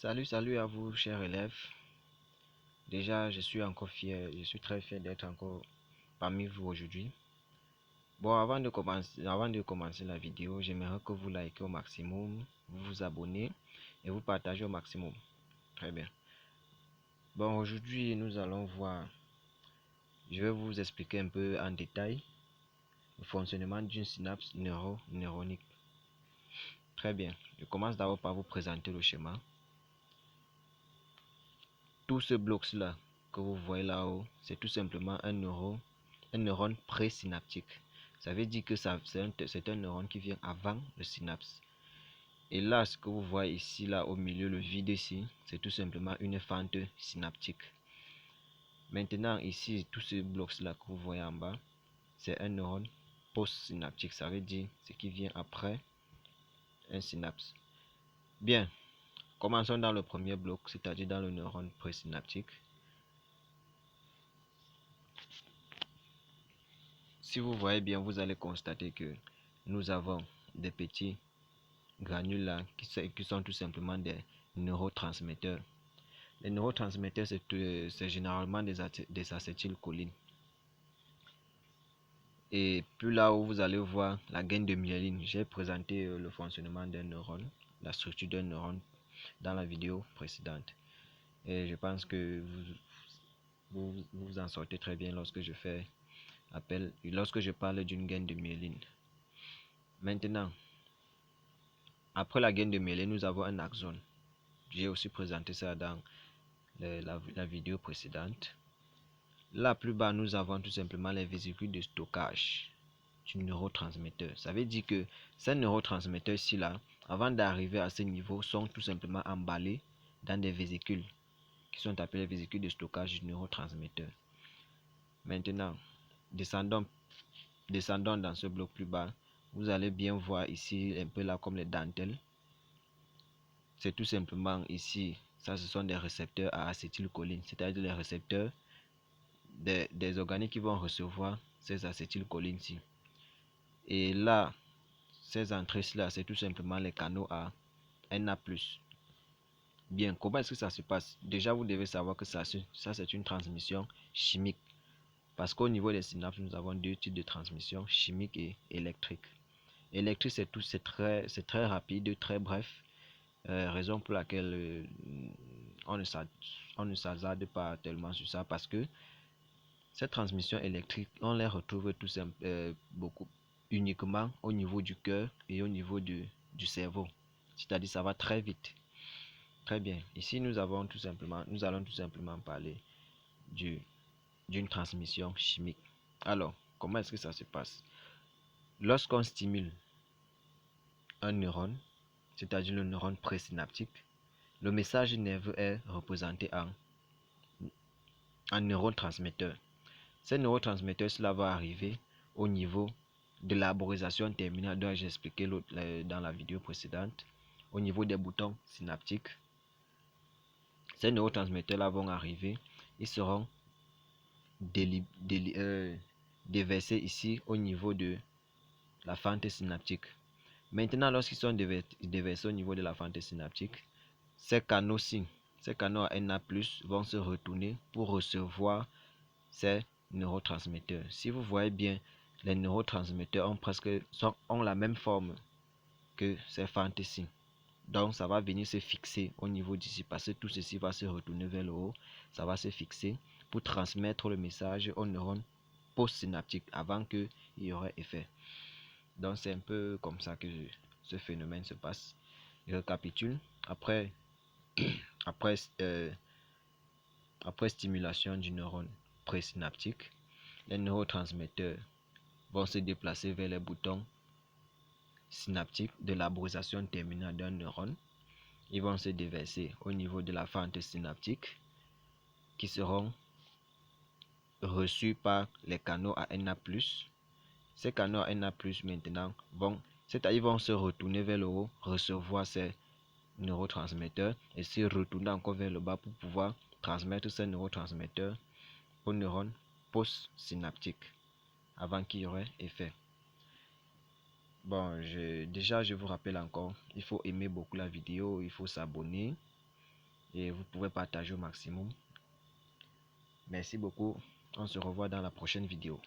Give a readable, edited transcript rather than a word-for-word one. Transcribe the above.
Salut à vous, chers élèves. Déjà, je suis encore fier, je suis très fier d'être encore parmi vous aujourd'hui. Bon, avant de commencer la vidéo, j'aimerais que vous likez au maximum, vous vous abonnez et vous partagez au maximum. Très bien. Bon, aujourd'hui, nous allons voir, je vais vous expliquer un peu en détail le fonctionnement d'une synapse neuronique. Très bien. Je commence d'abord par vous présenter le schéma. Tout ce bloc-là que vous voyez là-haut, c'est tout simplement un neurone présynaptique. Ça veut dire que c'est un neurone qui vient avant le synapse. Et là, ce que vous voyez ici, là au milieu, le vide ici, c'est tout simplement une fente synaptique. Maintenant, ici, tout ce bloc-là que vous voyez en bas, c'est un neurone postsynaptique. Ça veut dire ce qui vient après un synapse. Bien, commençons dans le premier bloc, c'est-à-dire dans le neurone présynaptique. Si vous voyez bien, vous allez constater que nous avons des petits granules là qui sont tout simplement des neurotransmetteurs. Les neurotransmetteurs, c'est généralement des acétylcholines. Et puis là où vous allez voir la gaine de myéline, j'ai présenté le fonctionnement d'un neurone, la structure d'un neurone dans la vidéo précédente. Et je pense que vous en sortez très bien lorsque lorsque je parle d'une gaine de myéline. Maintenant, après la gaine de myéline, nous avons un axone. J'ai aussi présenté ça dans la vidéo précédente. Là, plus bas, nous avons tout simplement les vésicules de stockage du neurotransmetteur. Ça veut dire que ces neurotransmetteurs-ci, là, avant d'arriver à ce niveau, sont tout simplement emballés dans des vésicules qui sont appelées vésicules de stockage du neurotransmetteur. Maintenant, descendons dans ce bloc plus bas. Vous allez bien voir ici, un peu là comme les dentelles. C'est tout simplement ici, ça ce sont des récepteurs à acétylcholine, c'est-à-dire les récepteurs des organiques qui vont recevoir ces acétylcholines-ci. Et là, ces entrées-là, c'est tout simplement les canaux à Na+. Bien, comment est-ce que ça se passe? Déjà, vous devez savoir que ça c'est une transmission chimique. Parce qu'au niveau des synapses, nous avons deux types de transmission, chimique et électrique. Électrique, c'est très rapide, très bref. Raison pour laquelle on ne s'hasarde pas tellement sur ça, parce que ces transmissions électriques, on les retrouve beaucoup uniquement au niveau du cœur et au niveau du cerveau. C'est-à-dire ça va très vite. Très bien. Ici, nous allons tout simplement parler d'une transmission chimique. Alors, comment est-ce que ça se passe? Lorsqu'on stimule un neurone, c'est-à-dire le neurone présynaptique, le message nerveux est représenté en neurotransmetteur. Ces neurotransmetteurs, cela va arriver au niveau de l'arborisation terminale dont j'ai expliqué dans la vidéo précédente, au niveau des boutons synaptiques. Ces neurotransmetteurs-là vont arriver, ils seront déversés ici au niveau de la fente synaptique. Maintenant, lorsqu'ils sont déversés au niveau de la fente synaptique, ces canaux à Na+, vont se retourner pour recevoir ces neurotransmetteurs. Si vous voyez bien, les neurotransmetteurs ont la même forme que ces fentes-ci. Donc, ça va venir se fixer au niveau d'ici parce que tout ceci va se retourner vers le haut. Ça va se fixer pour transmettre le message aux neurones postsynaptiques avant qu'il y aurait effet. Donc, c'est un peu comme ça que ce phénomène se passe. Je récapitule. Après, après stimulation du neurone présynaptique, les neurotransmetteurs vont se déplacer vers les boutons synaptiques de l'arborisation terminale d'un neurone. Ils vont se déverser au niveau de la fente synaptique qui seront reçus par les canaux à Na+. Ces canaux à Na+, maintenant ils vont se retourner vers le haut, recevoir ces neurotransmetteurs et se retourner encore vers le bas pour pouvoir transmettre ces neurotransmetteurs aux neurones postsynaptiques avant qu'il y aurait effet. Bon, je vous rappelle encore, il faut aimer beaucoup la vidéo, il faut s'abonner et vous pouvez partager au maximum. Merci beaucoup. On se revoit dans la prochaine vidéo.